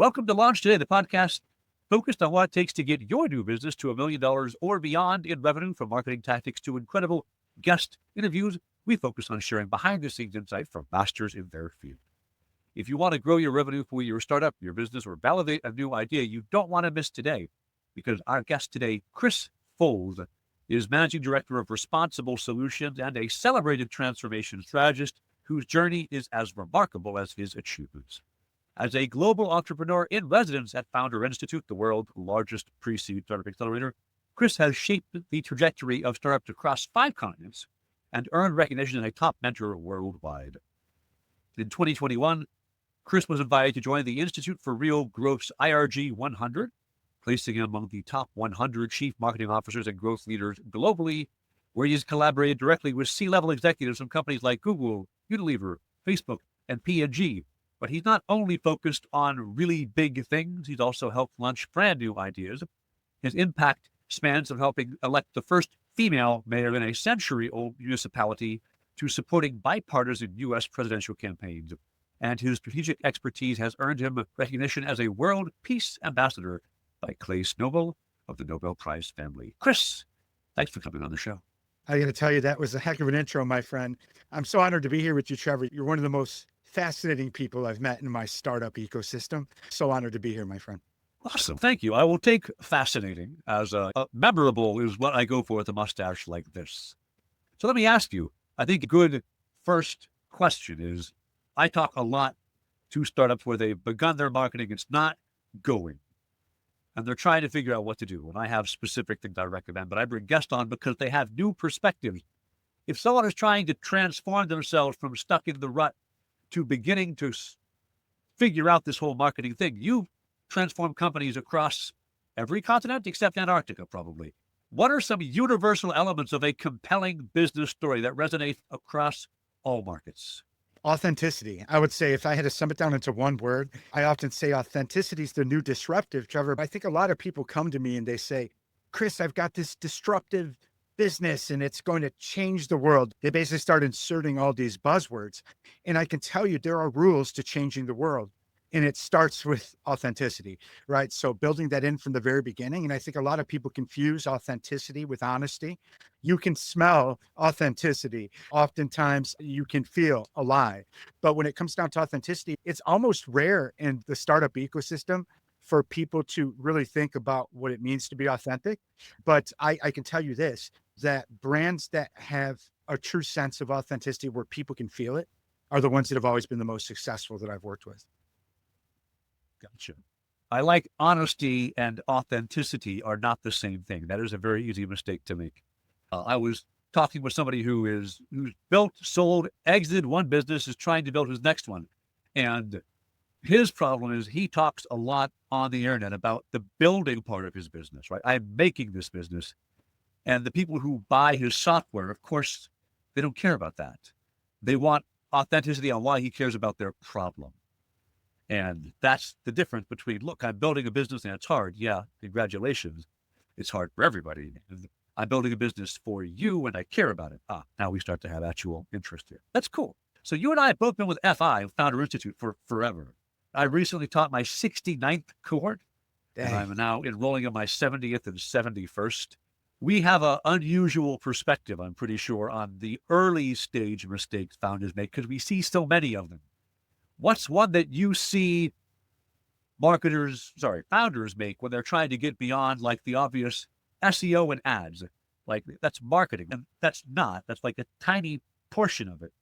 Welcome to Launch Today, the podcast focused on what it takes to get your new business to $1 million or beyond in revenue, from marketing tactics to incredible guest interviews. We focus on sharing behind-the-scenes insight from masters in their field. If you want to grow your revenue for your startup, your business, or validate a new idea, you don't want to miss today, because our guest today, Claes, is Managing Director of Responsible Solutions and a celebrated transformation strategist whose journey is as remarkable as his achievements. As a global entrepreneur in residence at Founder Institute, the world's largest pre-seed startup accelerator, Claes has shaped the trajectory of startups across 5 continents and earned recognition as a top mentor worldwide. In 2021, Claes was invited to join the Institute for Real Growth's IRG 100, placing him among the top 100 chief marketing officers and growth leaders globally, where he has collaborated directly with C-level executives from companies like Google, Unilever, Facebook, and P&G. But he's not only focused on really big things, he's also helped launch brand new ideas. His impact spans from helping elect the first female mayor in a century-old municipality to supporting bipartisan U.S. presidential campaigns. And his strategic expertise has earned him recognition as a World Peace Ambassador by Claes Nobel of the Nobel Prize family. Claes, thanks for coming on the show. I got to tell you, that was a heck of an intro, my friend. I'm so honored to be here with you, Trevor. You're one of the most fascinating people I've met in my startup ecosystem. So honored to be here, my friend. Awesome. Thank you. I will take fascinating as memorable is what I go for with a mustache like this. So let me ask you, I think a good first question is, I talk a lot to startups where they've begun their marketing, it's not going, and they're trying to figure out what to do. And I have specific things I recommend, but I bring guests on because they have new perspectives. If someone is trying to transform themselves from stuck in the rut to beginning to figure out this whole marketing thing, you've transformed companies across every continent except Antarctica, probably. What are some universal elements of a compelling business story that resonates across all markets? Authenticity. I would say, if I had to sum it down into one word, I often say authenticity is the new disruptive, Trevor. I think a lot of people come to me and they say, Claes, I've got this disruptive business and it's going to change the world. They basically start inserting all these buzzwords. And I can tell you there are rules to changing the world. And it starts with authenticity, right? So building that in from the very beginning. And I think a lot of people confuse authenticity with honesty. You can smell authenticity. Oftentimes you can feel a lie. But when it comes down to authenticity, it's almost rare in the startup ecosystem for people to really think about what it means to be authentic. But I can tell you this, that brands that have a true sense of authenticity where people can feel it are the ones that have always been the most successful that I've worked with. Gotcha. I like honesty and authenticity are not the same thing. That is a very easy mistake to make. I was talking with somebody who's built, sold, exited one business, is trying to build his next one. And his problem is he talks a lot on the internet about the building part of his business, right? I'm making this business. And the people who buy his software, of course, they don't care about that. They want authenticity on why he cares about their problem. And that's the difference between, look, I'm building a business and it's hard. Yeah, congratulations. It's hard for everybody. And I'm building a business for you and I care about it. Now we start to have actual interest here. That's cool. So you and I have both been with FI, Founder Institute, for forever. I recently taught my 69th cohort, and I'm now enrolling in my 70th and 71st. We have an unusual perspective, I'm pretty sure, on the early stage mistakes founders make because we see so many of them. What's one that you see founders make when they're trying to get beyond like the obvious SEO and ads? Like that's marketing, and that's like a tiny portion of it.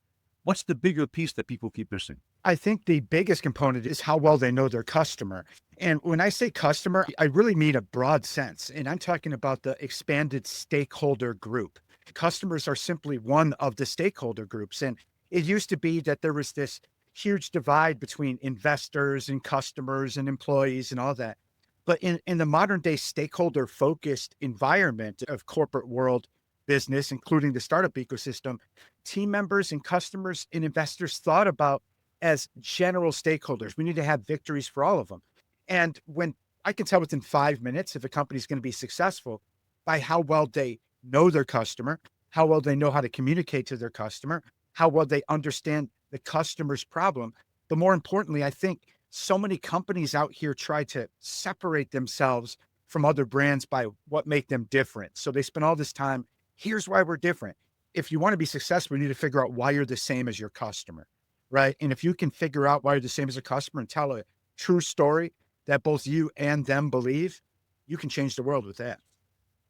What's the bigger piece that people keep missing? I think the biggest component is how well they know their customer. And when I say customer, I really mean a broad sense. And I'm talking about the expanded stakeholder group. Customers are simply one of the stakeholder groups. And it used to be that there was this huge divide between investors and customers and employees and all that. But in the modern day stakeholder focused environment of corporate world business, including the startup ecosystem, team members and customers and investors thought about as general stakeholders. We need to have victories for all of them. And when I can tell within 5 minutes if a company is going to be successful by how well they know their customer, how well they know how to communicate to their customer, how well they understand the customer's problem. But more importantly, I think so many companies out here try to separate themselves from other brands by what make them different. So they spend all this time, here's why we're different. If you want to be successful, you need to figure out why you're the same as your customer, right? And if you can figure out why you're the same as a customer and tell a true story that both you and them believe, you can change the world with that.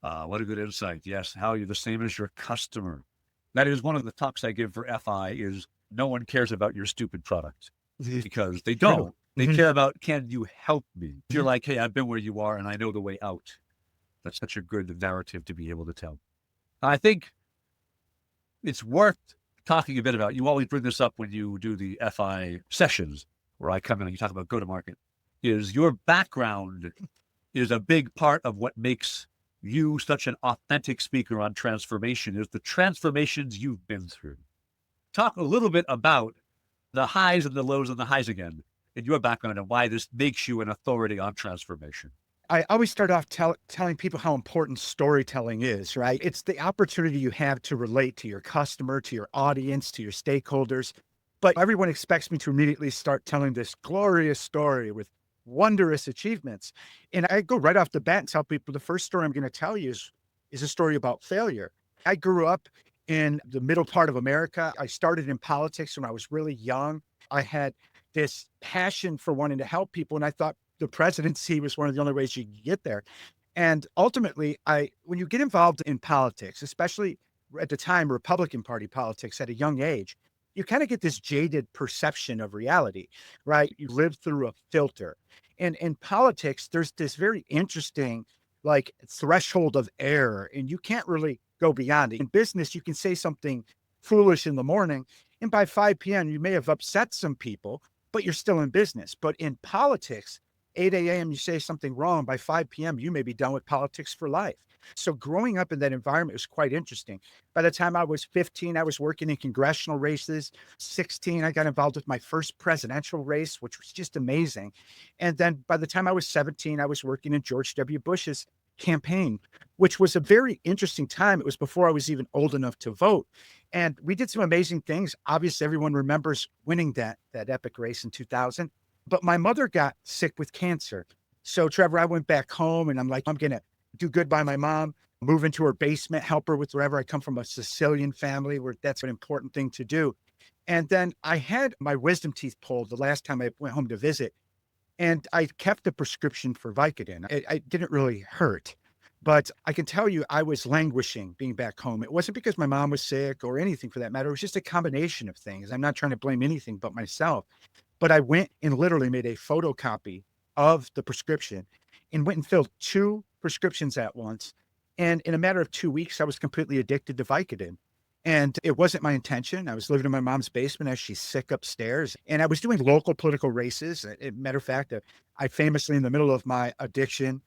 What a good insight. Yes, how you're the same as your customer. That is one of the talks I give for FI is no one cares about your stupid product because they True. don't. They care about, can you help me? If you're like, hey, I've been where you are and I know the way out. That's such a good narrative to be able to tell. I think it's worth talking a bit about. You always bring this up when you do the FI sessions where I come in and you talk about go-to-market, is your background is a big part of what makes you such an authentic speaker on transformation, is the transformations you've been through. Talk a little bit about the highs and the lows and the highs again in your background and why this makes you an authority on transformation. I always start off telling people how important storytelling is, right? It's the opportunity you have to relate to your customer, to your audience, to your stakeholders. But everyone expects me to immediately start telling this glorious story with wondrous achievements. And I go right off the bat and tell people the first story I'm going to tell you is a story about failure. I grew up in the middle part of America. I started in politics when I was really young. I had this passion for wanting to help people. And I thought the presidency was one of the only ways you could get there. And ultimately, when you get involved in politics, especially at the time, Republican Party politics at a young age, you kind of get this jaded perception of reality, right? You live through a filter. And in politics, there's this very interesting like threshold of error, and you can't really go beyond it. In business, you can say something foolish in the morning, and by 5 p.m., you may have upset some people, but you're still in business. But in politics, 8 a.m., you say something wrong. By 5 p.m., you may be done with politics for life. So growing up in that environment was quite interesting. By the time I was 15, I was working in congressional races. 16, I got involved with my first presidential race, which was just amazing. And then by the time I was 17, I was working in George W. Bush's campaign, which was a very interesting time. It was before I was even old enough to vote. And we did some amazing things. Obviously, everyone remembers winning that epic race in 2000. But my mother got sick with cancer. So, Trevor, I went back home and I'm like, I'm going to do good by my mom, move into her basement, help her with wherever. I come from a Sicilian family where that's an important thing to do. And then I had my wisdom teeth pulled the last time I went home to visit. And I kept the prescription for Vicodin. It didn't really hurt. But I can tell you, I was languishing being back home. It wasn't because my mom was sick or anything for that matter. It was just a combination of things. I'm not trying to blame anything but myself. But I went and literally made a photocopy of the prescription and went and filled 2 prescriptions at once. And in a matter of 2 weeks, I was completely addicted to Vicodin. And it wasn't my intention. I was living in my mom's basement as she's sick upstairs. And I was doing local political races. Matter of fact, I famously, in the middle of my addiction,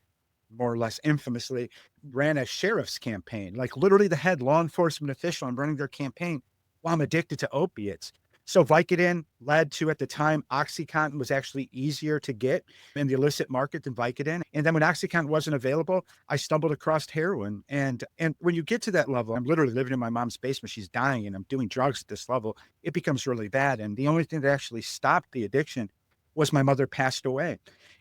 more or less infamously, ran a sheriff's campaign, like literally the head law enforcement official. I'm running their campaign while I'm addicted to opiates. So Vicodin led to, at the time, OxyContin was actually easier to get in the illicit market than Vicodin. And then when OxyContin wasn't available, I stumbled across heroin. And when you get to that level, I'm literally living in my mom's basement. She's dying and I'm doing drugs at this level. It becomes really bad. And the only thing that actually stopped the addiction was my mother passed away.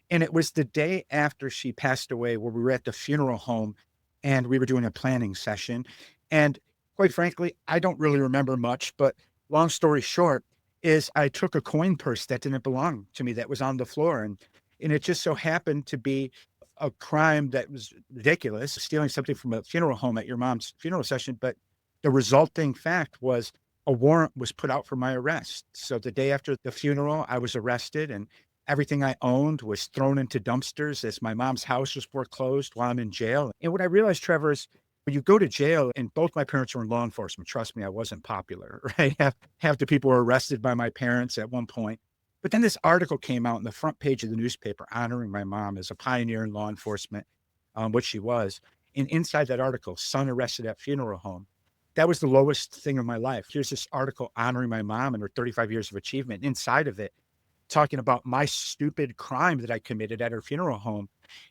And it was the day after she passed away where we were at the funeral home and we were doing a planning session. And quite frankly, I don't really remember much, but long story short is I took a coin purse that didn't belong to me that was on the floor. And it just so happened to be a crime that was ridiculous, stealing something from a funeral home at your mom's funeral session. But the resulting fact was a warrant was put out for my arrest. So the day after the funeral, I was arrested and everything I owned was thrown into dumpsters as my mom's house was foreclosed while I'm in jail. And what I realized, Trevor, is when you go to jail, and both my parents were in law enforcement, trust me, I wasn't popular, right? Half the people were arrested by my parents at one point. But then this article came out on the front page of the newspaper honoring my mom as a pioneer in law enforcement, which she was. And inside that article, son arrested at funeral home. That was the lowest thing in my life. Here's this article honoring my mom and her 35 years of achievement. Inside of it, talking about my stupid crime that I committed at her funeral home.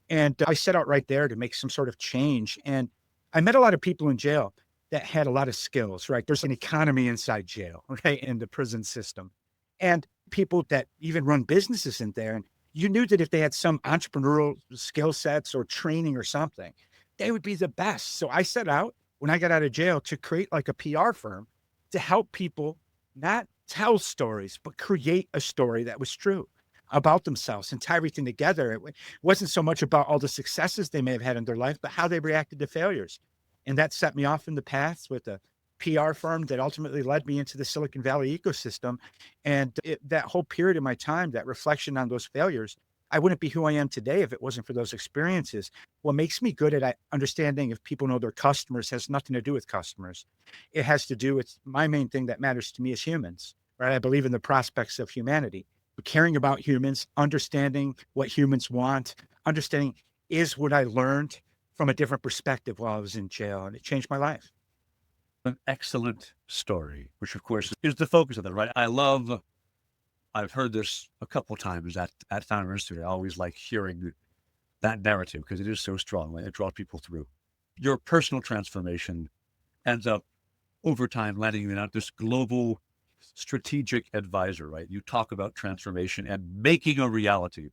And I set out right there to make some sort of change. And I met a lot of people in jail that had a lot of skills, right? There's an economy inside jail, right? In the prison system. And people that even run businesses in there. And you knew that if they had some entrepreneurial skill sets or training or something, they would be the best. So I set out when I got out of jail to create like a PR firm to help people not tell stories, but create a story that was true about themselves and tie everything together. It wasn't so much about all the successes they may have had in their life, but how they reacted to failures. And that set me off in the path with a PR firm that ultimately led me into the Silicon Valley ecosystem. And that whole period of my time, that reflection on those failures, I wouldn't be who I am today if it wasn't for those experiences. What makes me good at understanding if people know their customers has nothing to do with customers. It has to do with my main thing that matters to me as humans, right? I believe in the prospects of humanity, but caring about humans, understanding what humans want, understanding is what I learned from a different perspective while I was in jail, and it changed my life. An excellent story, which of course is the focus of it, right? I've heard this a couple of times at Founder Institute. I always like hearing that narrative because it is so strong. It draws people through. Your personal transformation ends up over time landing you in this global strategic advisor, right? You talk about transformation and making a reality.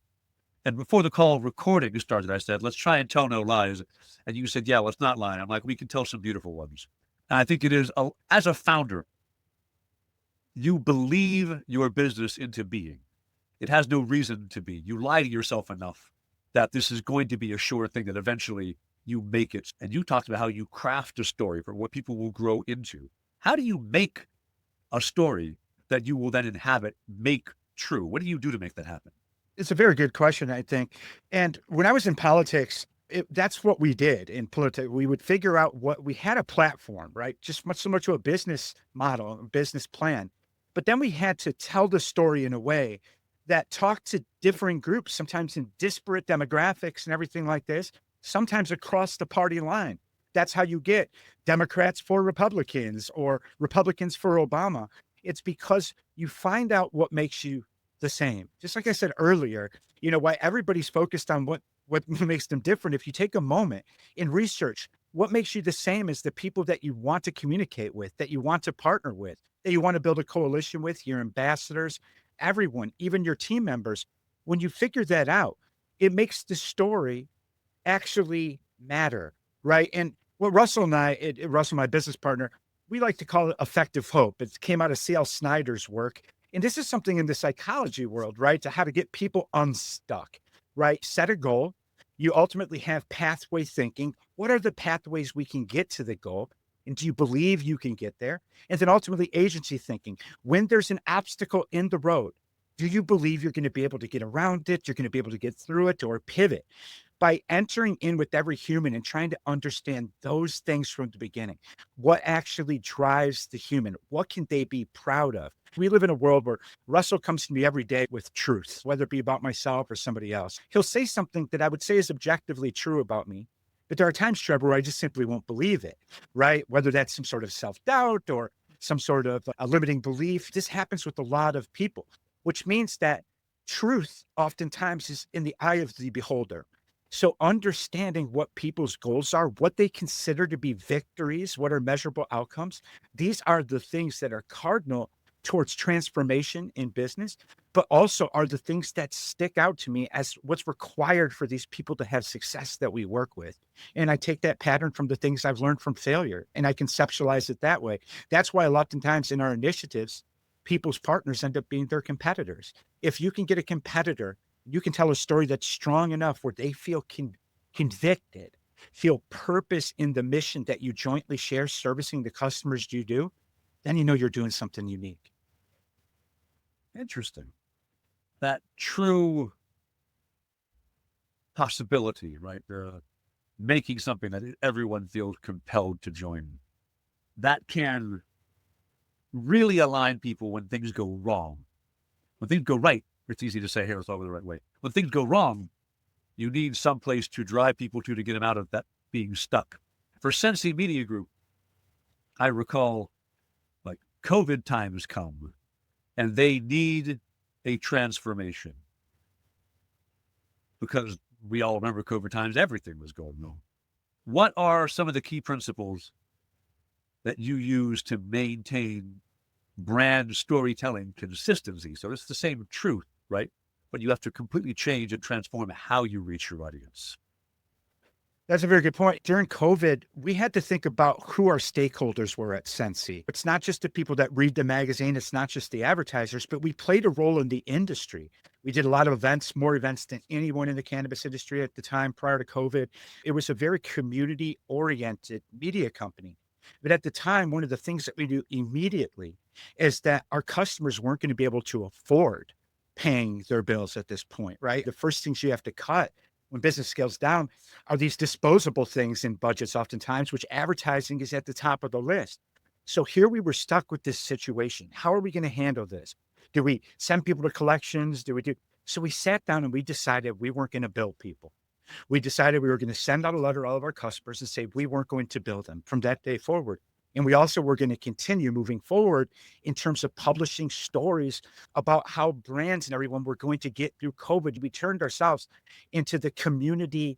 And before the call recording started, I said, let's try and tell no lies. And you said, yeah, let's not lie. I'm like, we can tell some beautiful ones. And I think it is, as a founder, you believe your business into being. It has no reason to be. You lie to yourself enough that this is going to be a sure thing that eventually you make it. And you talked about how you craft a story for what people will grow into. How do you make a story that you will then inhabit, make true? What do you do to make that happen? It's a very good question, I think. And when I was in politics, that's what we did in politics. We would figure out we had a platform, right? Just much similar to a business model, a business plan. But then we had to tell the story in a way that talked to differing groups, sometimes in disparate demographics and everything like this, sometimes across the party line. That's how you get Democrats for Republicans or Republicans for Obama. It's because you find out what makes you the same. Just like I said earlier, why everybody's focused on what makes them different. If you take a moment in research, what makes you the same is the people that you want to communicate with, that you want to partner with, that you want to build a coalition with, your ambassadors, everyone, even your team members. When you figure that out, it makes the story actually matter, right? And what Russell and I, Russell, my business partner, we like to call it effective hope. It came out of C.L. Snyder's work. And this is something in the psychology world, right? To how to get people unstuck, right? Set a goal. You ultimately have pathway thinking. What are the pathways we can get to the goal? And do you believe you can get there? And then ultimately agency thinking. When there's an obstacle in the road, do you believe you're going to be able to get around it? You're going to be able to get through it or pivot? By entering in with every human and trying to understand those things from the beginning, what actually drives the human? What can they be proud of? We live in a world where Russell comes to me every day with truth, whether it be about myself or somebody else. He'll say something that I would say is objectively true about me, but there are times, Trevor, where I just simply won't believe it, right? Whether that's some sort of self-doubt or some sort of a limiting belief. This happens with a lot of people, which means that truth oftentimes is in the eye of the beholder. So understanding what people's goals are, what they consider to be victories, what are measurable outcomes, these are the things that are cardinal towards transformation in business, but also are the things that stick out to me as what's required for these people to have success that we work with. And I take that pattern from the things I've learned from failure and I conceptualize it that way. That's why a lot of times in our initiatives, people's partners end up being their competitors. If you can get a competitor, you can tell a story that's strong enough where they feel convicted, feel purpose in the mission that you jointly share, servicing the customers you do, then you know you're doing something unique. Interesting. That true possibility, right? Making something that everyone feels compelled to join. That can really align people when things go wrong. When things go right, it's easy to say, here, it's all the right way. When things go wrong, you need some place to drive people to get them out of that being stuck. For Sensi Media Group, I recall like COVID times come and they need a transformation because we all remember COVID times, everything was going on. What are some of the key principles that you use to maintain brand storytelling consistency. So it's the same truth, right? But you have to completely change and transform how you reach your audience. That's a very good point. During COVID, we had to think about who our stakeholders were at Sensi. It's not just the people that read the magazine, it's not just the advertisers, but we played a role in the industry. We did a lot of events, more events than anyone in the cannabis industry at the time prior to COVID. It was a very community-oriented media company. But at the time, one of the things that we knew immediately is that our customers weren't going to be able to afford paying their bills at this point, right? The first things you have to cut when business scales down are these disposable things in budgets oftentimes, which advertising is at the top of the list. So here we were stuck with this situation. How are we going to handle this? Do we send people to collections? So we sat down and we decided we weren't going to bill people. We decided we were going to send out a letter to all of our customers and say we weren't going to bill them from that day forward. And we also were going to continue moving forward in terms of publishing stories about how brands and everyone were going to get through COVID. We turned ourselves into the community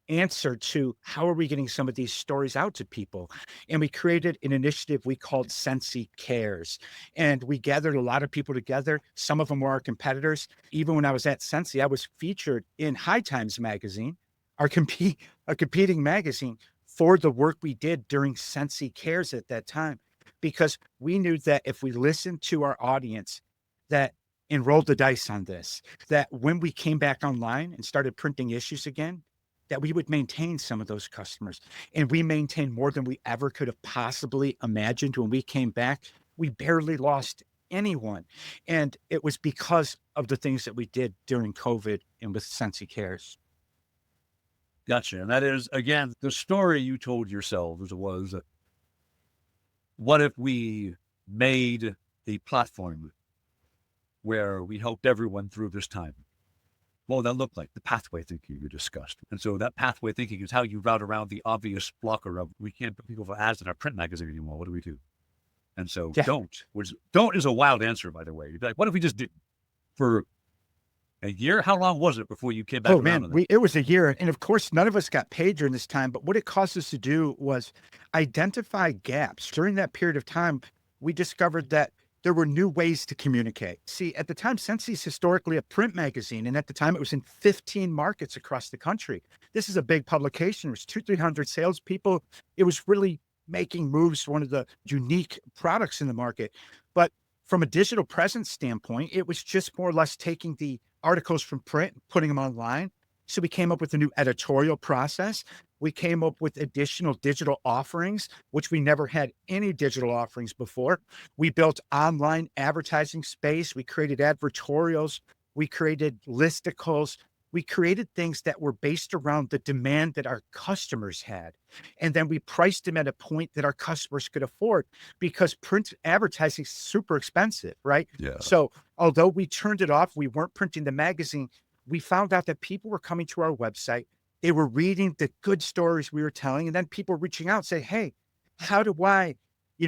answer to how are we getting some of these stories out to people. And we created an initiative we called Sensi Cares. And we gathered a lot of people together. Some of them were our competitors. Even when I was at Sensi, I was featured in High Times magazine, a competing magazine, for the work we did during Sensi Cares at that time, because we knew that if we listened to our audience that enrolled the dice on this, that when we came back online and started printing issues again, that we would maintain some of those customers. And we maintained more than we ever could have possibly imagined when we came back. We barely lost anyone. And it was because of the things that we did during COVID and with Sensi Cares. Gotcha. And that is, again, the story you told yourselves was, what if we made a platform where we helped everyone through this time? What would that look like? The pathway thinking you discussed. And so that pathway thinking is how you route around the obvious blocker of, we can't put people for ads in our print magazine anymore. What do we do? And so don't is a wild answer, by the way. You'd be like, what if we just did for a year? How long was it before you came back? Oh man, it was a year. And of course, none of us got paid during this time, but what it caused us to do was identify gaps. During that period of time, we discovered that there were new ways to communicate. See, at the time, Sensi is historically a print magazine. And at the time it was in 15 markets across the country. This is a big publication. It was 200-300 salespeople. It was really making moves, one of the unique products in the market. But from a digital presence standpoint, it was just more or less taking the articles from print, putting them online. So we came up with a new editorial process. We came up with additional digital offerings, which we never had any digital offerings before. We built online advertising space. We created advertorials. We created listicles. We created things that were based around the demand that our customers had. And then we priced them at a point that our customers could afford, because print advertising is super expensive, right? Yeah. So although we turned it off, we weren't printing the magazine, we found out that people were coming to our website. They were reading the good stories we were telling. And then people reaching out and say, hey, how do I,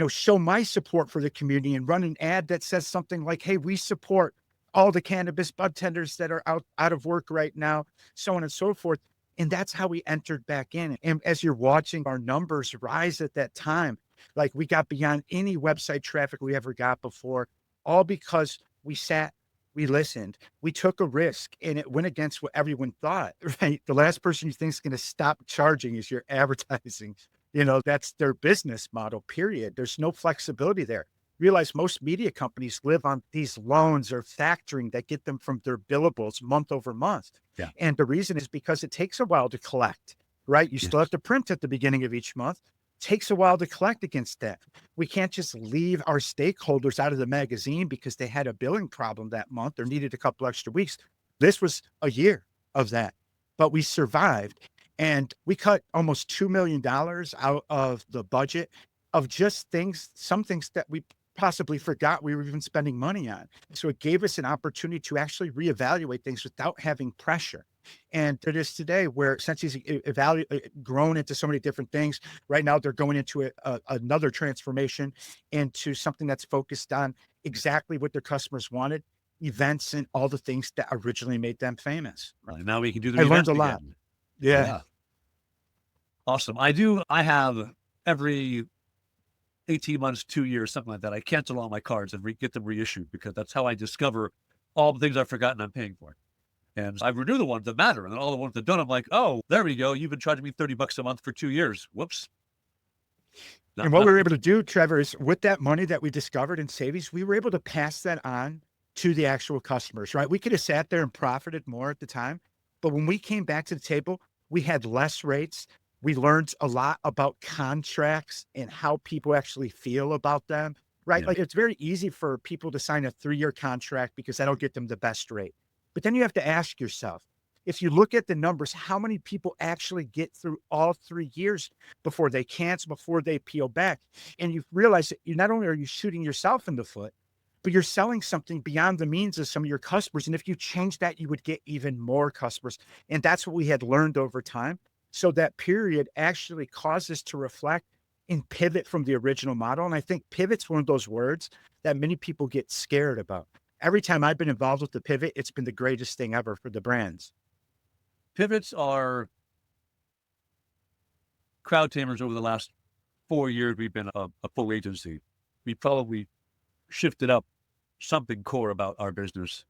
show my support for the community and run an ad that says something like, hey, we support all the cannabis bud tenders that are out of work right now, so on and so forth. And that's how we entered back in. And as you're watching our numbers rise at that time, like we got beyond any website traffic we ever got before, all because we sat, we listened, we took a risk, and it went against what everyone thought, right? The last person you think is going to stop charging is your advertising. That's their business model, period. There's no flexibility there. Realize most media companies live on these loans or factoring that get them from their billables month over month. Yeah. And the reason is because it takes a while to collect, right? You still have to print at the beginning of each month. It takes a while to collect against that. We can't just leave our stakeholders out of the magazine because they had a billing problem that month or needed a couple extra weeks. This was a year of that, but we survived, and we cut almost $2 million out of the budget of just some things that we possibly forgot we were even spending money on. So it gave us an opportunity to actually reevaluate things without having pressure. And it is today where Sensi's grown into so many different things. Right now, they're going into another transformation into something that's focused on exactly what their customers wanted, events and all the things that originally made them famous. Right. Now we can do the I learned a again. lot. Yeah. Awesome. I have every 18 months, 2 years, something like that, I cancel all my cards and get them reissued, because that's how I discover all the things I've forgotten I'm paying for. And I renew the ones that matter. And then all the ones that don't, I'm like, oh, there we go. You've been charging me $30 a month for 2 years. Whoops. And what we were able to do, Trevor, is with that money that we discovered in savings, we were able to pass that on to the actual customers, right? We could have sat there and profited more at the time. But when we came back to the table, we had less rates. We learned a lot about contracts and how people actually feel about them, right? Yeah. Like, it's very easy for people to sign a 3-year contract because that'll get them the best rate. But then you have to ask yourself, if you look at the numbers, how many people actually get through all 3 years before they cancel, before they peel back? And you realize that you not only are you shooting yourself in the foot, but you're selling something beyond the means of some of your customers. And if you change that, you would get even more customers. And that's what we had learned over time. So that period actually caused us to reflect and pivot from the original model. And I think pivot's one of those words that many people get scared about. Every time I've been involved with the pivot, it's been the greatest thing ever for the brands. Pivots are crowd tamers. Over the last 4 years, we've been a full agency. We probably shifted up something core about our business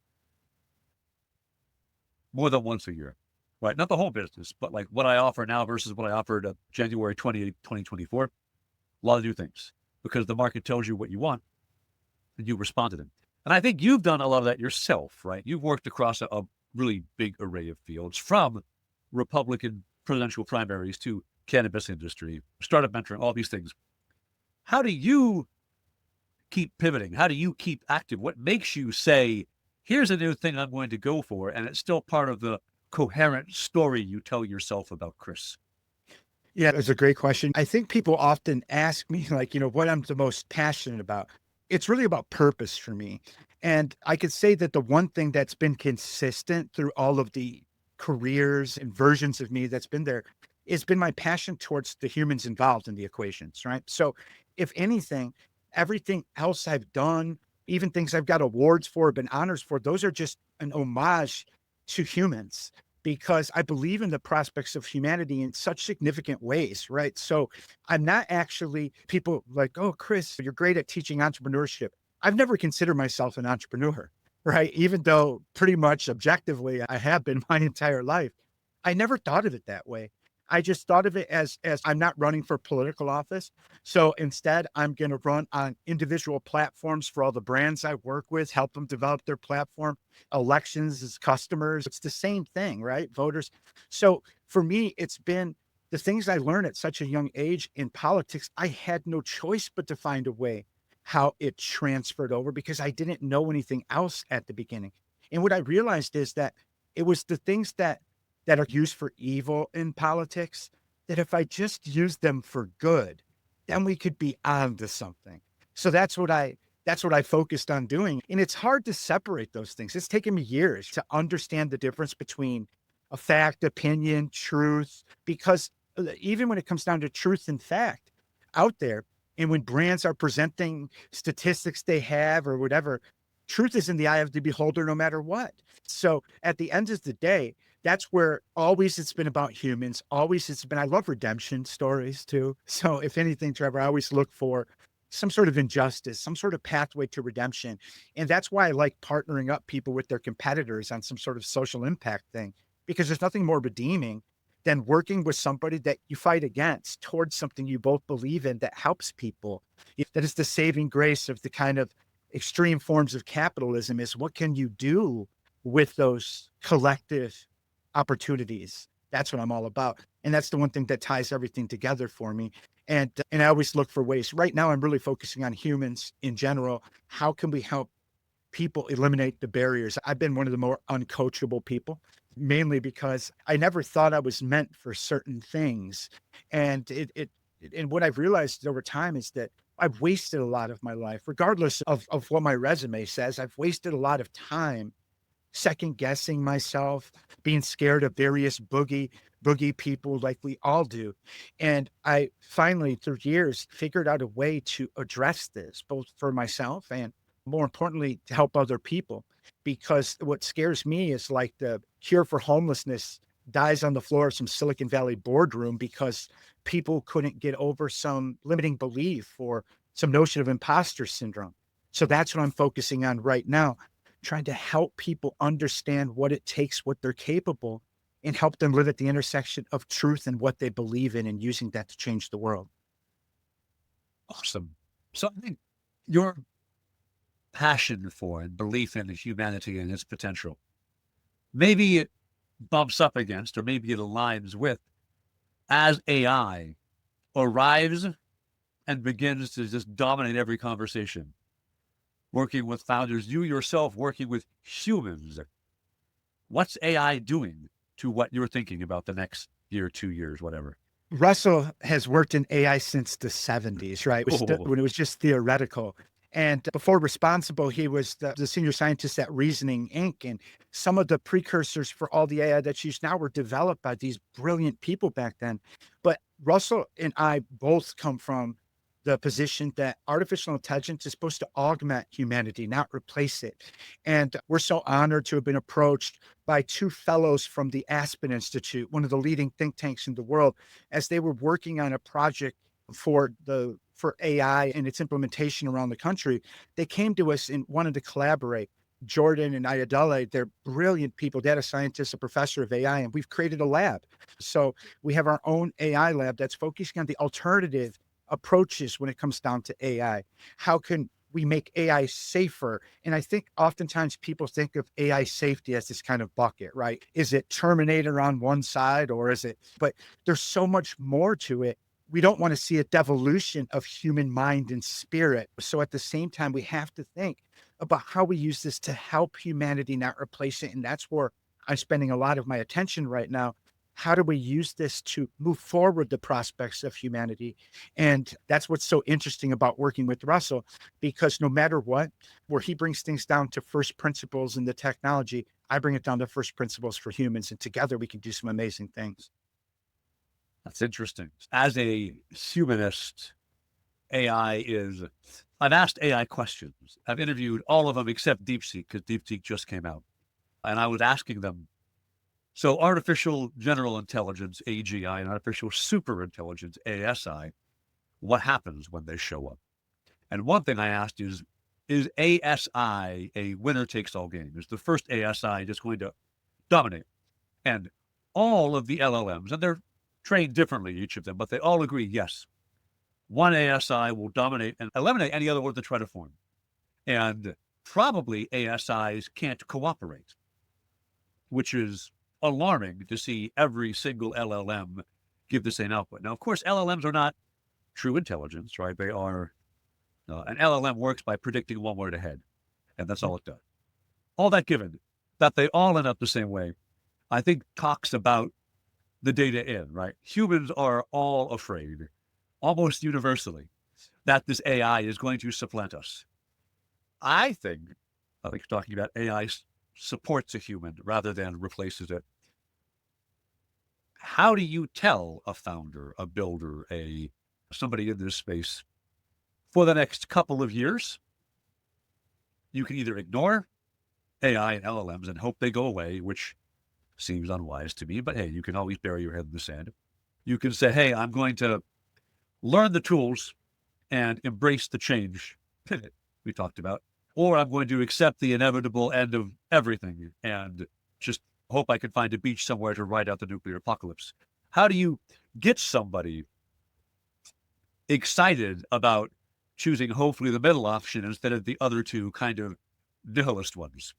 more than once a year, right? Not the whole business, but like what I offer now versus what I offered January 28, 2024. A lot of new things, because the market tells you what you want and you respond to them. And I think you've done a lot of that yourself, right? You've worked across a really big array of fields, from Republican presidential primaries to cannabis industry, startup mentoring, all these things. How do you keep pivoting? How do you keep active? What makes you say, here's a new thing I'm going to go for, and it's still part of the coherent story you tell yourself about Chris? Yeah, it's a great question. I think people often ask me, like, what I'm the most passionate about. It's really about purpose for me. And I could say that the one thing that's been consistent through all of the careers and versions of me that's been there, has been my passion towards the humans involved in the equations, right? So if anything, everything else I've done, even things I've got awards for, been honors for, those are just an homage to humans, because I believe in the prospects of humanity in such significant ways, right? So I'm not actually, people like, oh, Chris, you're great at teaching entrepreneurship. I've never considered myself an entrepreneur, right? Even though pretty much objectively I have been my entire life. I never thought of it that way. I just thought of it as I'm not running for political office. So instead, I'm going to run on individual platforms for all the brands I work with, help them develop their platform. Elections as customers, it's the same thing, right? Voters. So for me, it's been the things I learned at such a young age in politics. I had no choice but to find a way how it transferred over, because I didn't know anything else at the beginning. And what I realized is that it was the things that are used for evil in politics, that if I just use them for good, then we could be on to something. So that's what I focused on doing. And it's hard to separate those things. It's taken me years to understand the difference between a fact, opinion, truth, because even when it comes down to truth and fact out there, and when brands are presenting statistics they have or whatever, truth is in the eye of the beholder no matter what. So at the end of the day, that's where always it's been about humans. Always it's been, I love redemption stories too. So if anything, Trevor, I always look for some sort of injustice, some sort of pathway to redemption. And that's why I like partnering up people with their competitors on some sort of social impact thing, because there's nothing more redeeming than working with somebody that you fight against towards something you both believe in that helps people. That is the saving grace of the kind of extreme forms of capitalism, is what can you do with those collective opportunities? That's what I'm all about. And that's the one thing that ties everything together for me. And I always look for ways. Right now, I'm really focusing on humans in general. How can we help people eliminate the barriers? I've been one of the more uncoachable people, mainly because I never thought I was meant for certain things. And and what I've realized over time is that I've wasted a lot of my life, regardless of what my resume says. I've wasted a lot of time second guessing myself, being scared of various boogie people like we all do. And I finally, through years, figured out a way to address this, both for myself and more importantly, to help other people. Because what scares me is like the cure for homelessness dies on the floor of some Silicon Valley boardroom because people couldn't get over some limiting belief or some notion of imposter syndrome. So that's what I'm focusing on right now, trying to help people understand what it takes, what they're capable, and help them live at the intersection of truth and what they believe in and using that to change the world. Awesome. So I think your passion for and belief in humanity and its potential, maybe it bumps up against, or maybe it aligns with, as AI arrives and begins to just dominate every conversation, working with founders, you yourself working with humans. What's AI doing to what you're thinking about the next year, 2 years, whatever? Russell has worked in AI since the 70s, right? Oh, When it was just theoretical. And before Responsible, he was the senior scientist at Reasoning Inc. And some of the precursors for all the AI that's used now were developed by these brilliant people back then. But Russell and I both come from the position that artificial intelligence is supposed to augment humanity, not replace it. And we're so honored to have been approached by two fellows from the Aspen Institute, one of the leading think tanks in the world, as they were working on a project for AI and its implementation around the country. They came to us and wanted to collaborate. Jordan and Ayodele, they're brilliant people, data scientists, a professor of AI, and we've created a lab. So we have our own AI lab that's focusing on the alternative approaches when it comes down to AI. How can we make AI safer? And I think oftentimes people think of AI safety as this kind of bucket, right? Is it Terminator on one side, or is it, but there's so much more to it. We don't want to see a devolution of human mind and spirit. So at the same time, we have to think about how we use this to help humanity, not replace it. And that's where I'm spending a lot of my attention right now. How do we use this to move forward the prospects of humanity? And that's what's so interesting about working with Russell, because no matter what, where he brings things down to first principles in the technology, I bring it down to first principles for humans. And together we can do some amazing things. that's interesting. As a humanist, AI is, I've asked AI questions. I've interviewed all of them except DeepSeek, because DeepSeek just came out. And I was asking them, so artificial general intelligence, AGI, and artificial super intelligence, ASI, what happens when they show up? And one thing I asked is ASI a winner takes all game? Is the first ASI just going to dominate? And all of the LLMs, and they're trained differently, each of them, but they all agree, yes, one ASI will dominate and eliminate any other one that try to form. And probably ASIs can't cooperate, which is alarming to see every single LLM give the same output. Now, of course, LLMs are not true intelligence, right? They are, an LLM works by predicting one word ahead, and that's all it does. All that given, that they all end up the same way, I think talks about the data in, right? Humans are all afraid, almost universally, that this AI is going to supplant us. I think talking about AI supports a human rather than replaces it. How do you tell a founder, a builder, somebody in this space, for the next couple of years, you can either ignore AI and LLMs and hope they go away, which seems unwise to me, but hey, you can always bury your head in the sand. You can say, hey, I'm going to learn the tools and embrace the change we talked about, or I'm going to accept the inevitable end of everything and just hope I can find a beach somewhere to ride out the nuclear apocalypse. How do you get somebody excited about choosing hopefully the middle option instead of the other two kind of nihilist ones?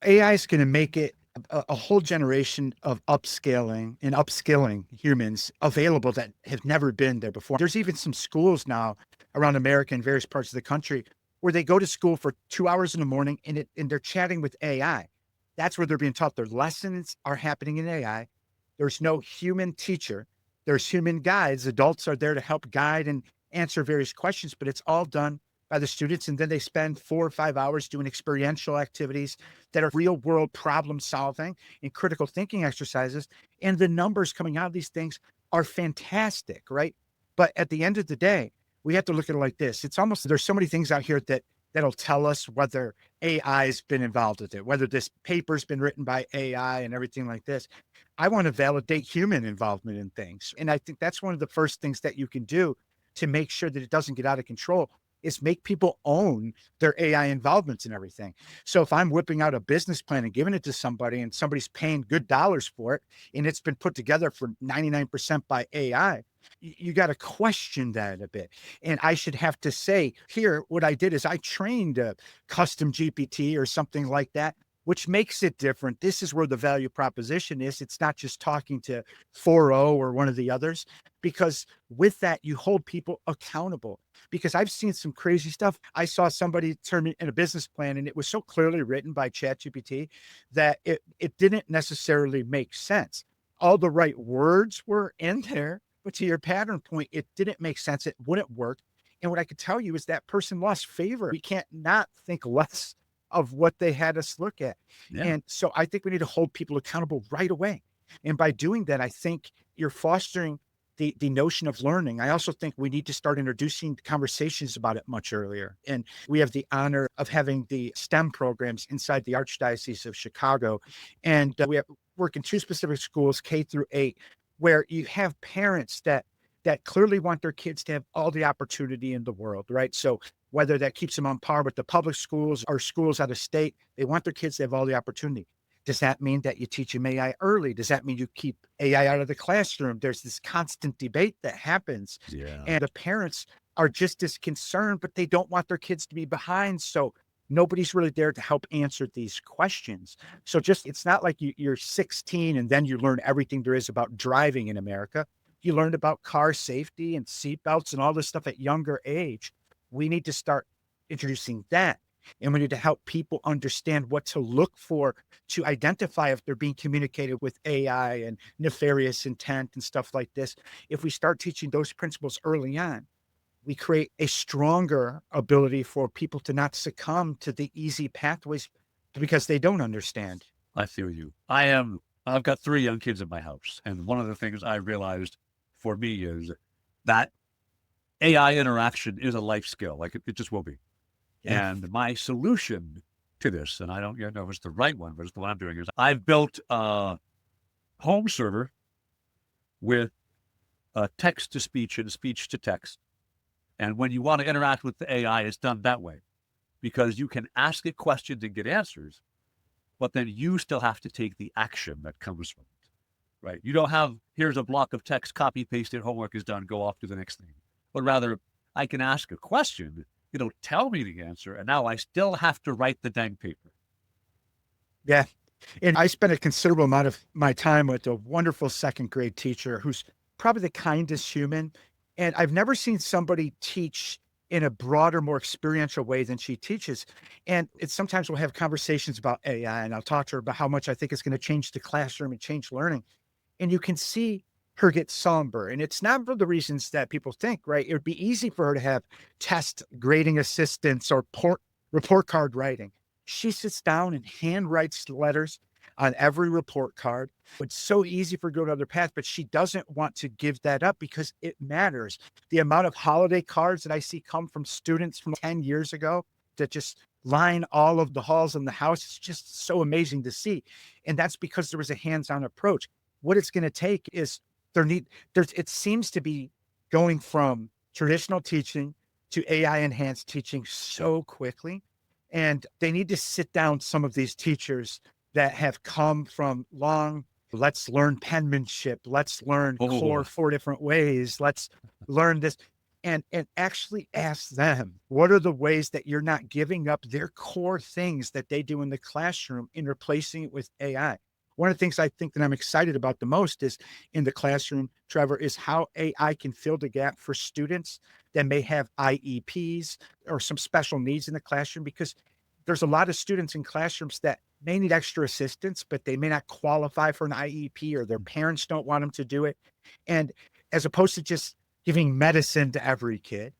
AI is going to make it a whole generation of upscaling and upskilling humans available that have never been there before. There's even some schools now around America and various parts of the country where they go to school for 2 hours in the morning and they're chatting with AI. That's where they're being taught. Their lessons are happening in AI. There's no human teacher. There's human guides. Adults are there to help guide and answer various questions, but it's all done by the students. And then they spend 4 or 5 hours doing experiential activities that are real world problem solving and critical thinking exercises. And the numbers coming out of these things are fantastic, right? But at the end of the day, we have to look at it like this. It's almost, there's so many things out here that'll tell us whether AI has been involved with it, whether this paper's been written by AI and everything like this. I want to validate human involvement in things. And I think that's one of the first things that you can do to make sure that it doesn't get out of control. is make people own their AI involvements and everything. So if I'm whipping out a business plan and giving it to somebody and somebody's paying good dollars for it, and it's been put together for 99% by AI, you got to question that a bit. And I should have to say, here, what I did is I trained a custom GPT or something like that, which makes it different. This is where the value proposition is. It's not just talking to 4.0 or one of the others, because with that, you hold people accountable. Because I've seen some crazy stuff. I saw somebody turn in a business plan, and it was so clearly written by ChatGPT that it didn't necessarily make sense. All the right words were in there, but to your pattern point, it didn't make sense. It wouldn't work. And what I could tell you is that person lost favor. We can't not think less of what they had us look at. Yeah. And so I think we need to hold people accountable right away. And by doing that, I think you're fostering the notion of learning. I also think we need to start introducing conversations about it much earlier. And we have the honor of having the STEM programs inside the Archdiocese of Chicago. And we work in 2 specific schools, K through 8, where you have parents that clearly want their kids to have all the opportunity in the world, right? So whether that keeps them on par with the public schools or schools out of state, they want their kids to have all the opportunity. Does that mean that you teach them AI early? Does that mean you keep AI out of the classroom? There's this constant debate that happens. Yeah. And the parents are just as concerned, but they don't want their kids to be behind. So nobody's really there to help answer these questions. So it's not like you're 16 and then you learn everything there is about driving in America. You learned about car safety and seatbelts and all this stuff at younger age. We need to start introducing that. And we need to help people understand what to look for to identify if they're being communicated with AI and nefarious intent and stuff like this. If we start teaching those principles early on, we create a stronger ability for people to not succumb to the easy pathways because they don't understand. I feel you. I've got 3 young kids in my house. And one of the things I realized for me is that AI interaction is a life skill. Like it just will be. Yeah. And my solution to this, and I don't yet know if it's the right one, but it's the one I'm doing, is I've built a home server with text to speech and speech to text. And when you want to interact with the AI, it's done that way because you can ask it questions and get answers, but then you still have to take the action that comes from it, right? You don't have, here's a block of text, copy, paste it, homework is done, go off to the next thing. But rather, I can ask a question, it'll tell me the answer, and now I still have to write the dang paper. Yeah. And I spent a considerable amount of my time with a wonderful 2nd grade teacher who's probably the kindest human. And I've never seen somebody teach in a broader, more experiential way than she teaches. And it's sometimes we'll have conversations about AI, and I'll talk to her about how much I think it's going to change the classroom and change learning. And you can see her get somber. And it's not for the reasons that people think, right? It would be easy for her to have test grading assistants or report card writing. She sits down and hand writes letters on every report card. It's so easy for her to go to other paths, but she doesn't want to give that up because it matters. The amount of holiday cards that I see come from students from 10 years ago that just line all of the halls in the house, it's just so amazing to see. And that's because there was a hands-on approach. What it's going to take is it seems to be going from traditional teaching to AI enhanced teaching so quickly. And they need to sit down some of these teachers that have come from let's learn penmanship, let's learn core 4 different ways, let's learn this, and actually ask them, what are the ways that you're not giving up their core things that they do in the classroom and replacing it with AI? One of the things I think that I'm excited about the most is in the classroom, Trevor, is how AI can fill the gap for students that may have IEPs or some special needs in the classroom, because there's a lot of students in classrooms that may need extra assistance, but they may not qualify for an IEP or their parents don't want them to do it. And as opposed to just giving medicine to every kid,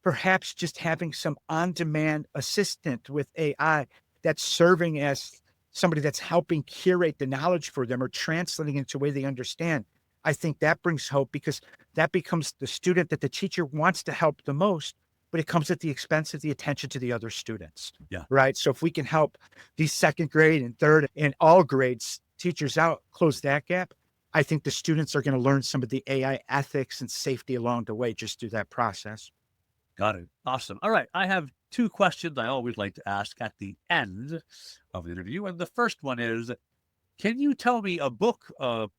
perhaps just having some on-demand assistant with AI that's serving as somebody that's helping curate the knowledge for them or translating it into a way they understand. I think that brings hope, because that becomes the student that the teacher wants to help the most, but it comes at the expense of the attention to the other students. Yeah. Right. So if we can help these 2nd grade and 3rd and all grades teachers out, close that gap, I think the students are going to learn some of the AI ethics and safety along the way just through that process. Got it. Awesome. All right. I have two questions I always like to ask at the end of the interview. And the first one is, can you tell me a book,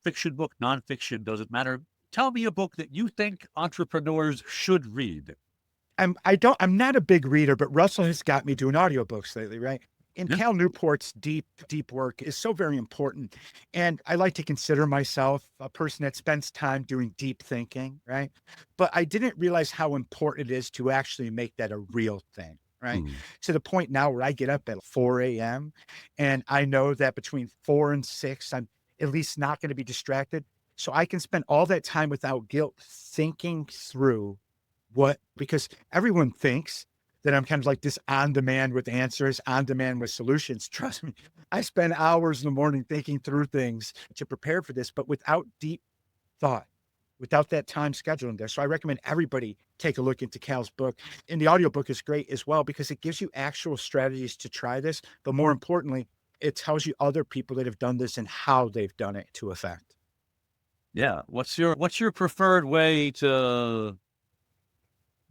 fiction book, nonfiction, doesn't matter. Tell me a book that you think entrepreneurs should read. I'm not a big reader, but Russell has got me doing audiobooks lately, right? And Yeah. Cal Newport's deep work is so very important. And I like to consider myself a person that spends time doing deep thinking, right? But I didn't realize how important it is to actually make that a real thing, right? Mm. To the point now where I get up at 4 a.m. and I know that between 4 and 6, I'm at least not going to be distracted. So I can spend all that time without guilt thinking through because everyone thinks that I'm kind of like this on demand with answers, on demand with solutions. Trust me, I spend hours in the morning thinking through things to prepare for this, but without deep thought, without that time schedule in there. So I recommend everybody take a look into Cal's book. And the audiobook is great as well because it gives you actual strategies to try this. But more importantly, it tells you other people that have done this and how they've done it to effect. Yeah. What's your preferred way to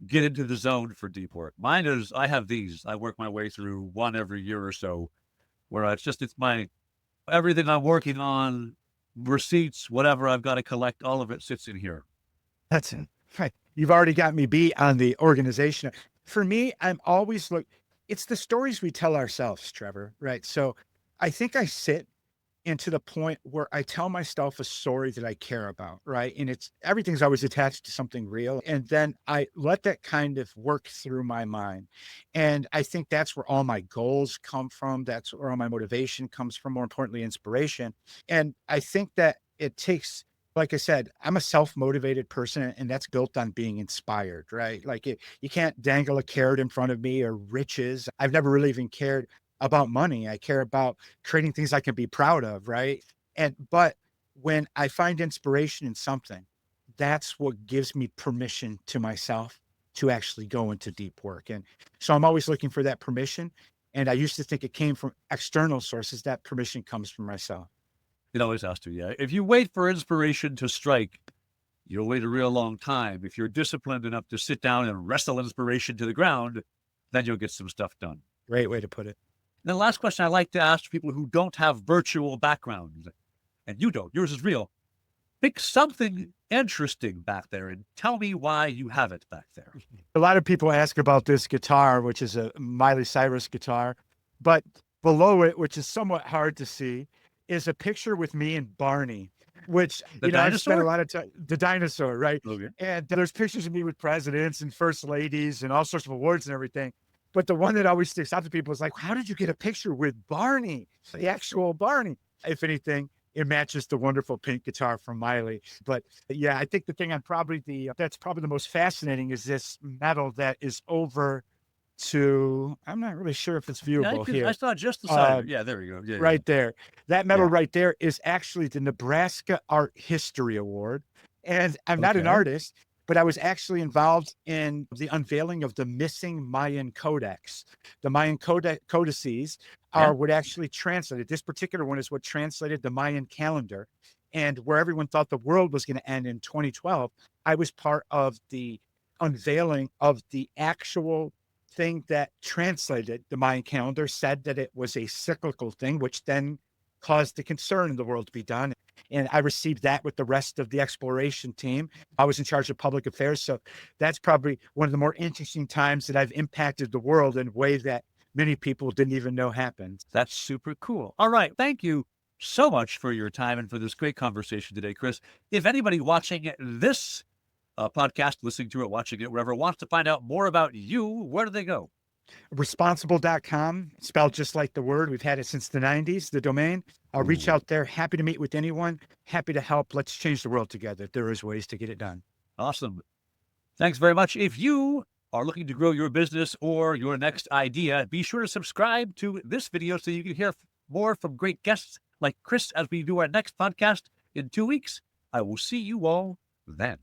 get into the zone for deep work? Mine is, I have these. I work my way through one every year or so, where it's my everything I'm working on, receipts, whatever I've got to collect, all of it sits in here. That's it. Right. You've already got me beat on the organization. For me, I'm always it's the stories we tell ourselves, Trevor, right? So I think I sit into the point where I tell myself a story that I care about, right? And everything's always attached to something real. And then I let that kind of work through my mind. And I think that's where all my goals come from. That's where all my motivation comes from, more importantly, inspiration. And I think that it takes, like I said, I'm a self-motivated person and that's built on being inspired, right? You can't dangle a carrot in front of me or riches. I've never really even cared about money. I care about creating things I can be proud of, right? But when I find inspiration in something, that's what gives me permission to myself to actually go into deep work. And so I'm always looking for that permission. And I used to think it came from external sources. That permission comes from myself. It always has to, yeah. If you wait for inspiration to strike, you'll wait a real long time. If you're disciplined enough to sit down and wrestle inspiration to the ground, then you'll get some stuff done. Great way to put it. And the last question I like to ask people who don't have virtual backgrounds, and you don't, yours is real. Pick something interesting back there and tell me why you have it back there. A lot of people ask about this guitar, which is a Miley Cyrus guitar, but below it, which is somewhat hard to see, is a picture with me and Barney, which, I've spent a lot of time, the dinosaur, right? Okay. And there's pictures of me with presidents and first ladies and all sorts of awards and everything. But the one that always sticks out to people is like, how did you get a picture with Barney, the actual Barney? If anything, it matches the wonderful pink guitar from Miley. But yeah, I think the thing that's probably the most fascinating is this medal that is over to, I'm not really sure if it's viewable here. I saw just the side. Yeah, there we go. Yeah, right there. That medal right there is actually the Nebraska Art History Award. And I'm not an artist, but I was actually involved in the unveiling of the missing Mayan codex. The Mayan codices are what actually translated. This particular one is what translated the Mayan calendar. And where everyone thought the world was going to end in 2012, I was part of the unveiling of the actual thing that translated the Mayan calendar, said that it was a cyclical thing, which then caused the concern in the world to be done. And I received that with the rest of the exploration team. I was in charge of public affairs. So that's probably one of the more interesting times that I've impacted the world in ways that many people didn't even know happened. That's super cool. All right. Thank you so much for your time and for this great conversation today, Chris. If anybody watching this podcast, listening to it, watching it, wherever, wants to find out more about you, where do they go? Responsible.com, spelled just like the word. We've had it since the 90s, the domain. I'll reach out there. Happy to meet with anyone. Happy to help. Let's change the world together. There is ways to get it done. Awesome. Thanks very much. If you are looking to grow your business or your next idea, be sure to subscribe to this video so you can hear more from great guests like Chris as we do our next podcast in 2 weeks. I will see you all then.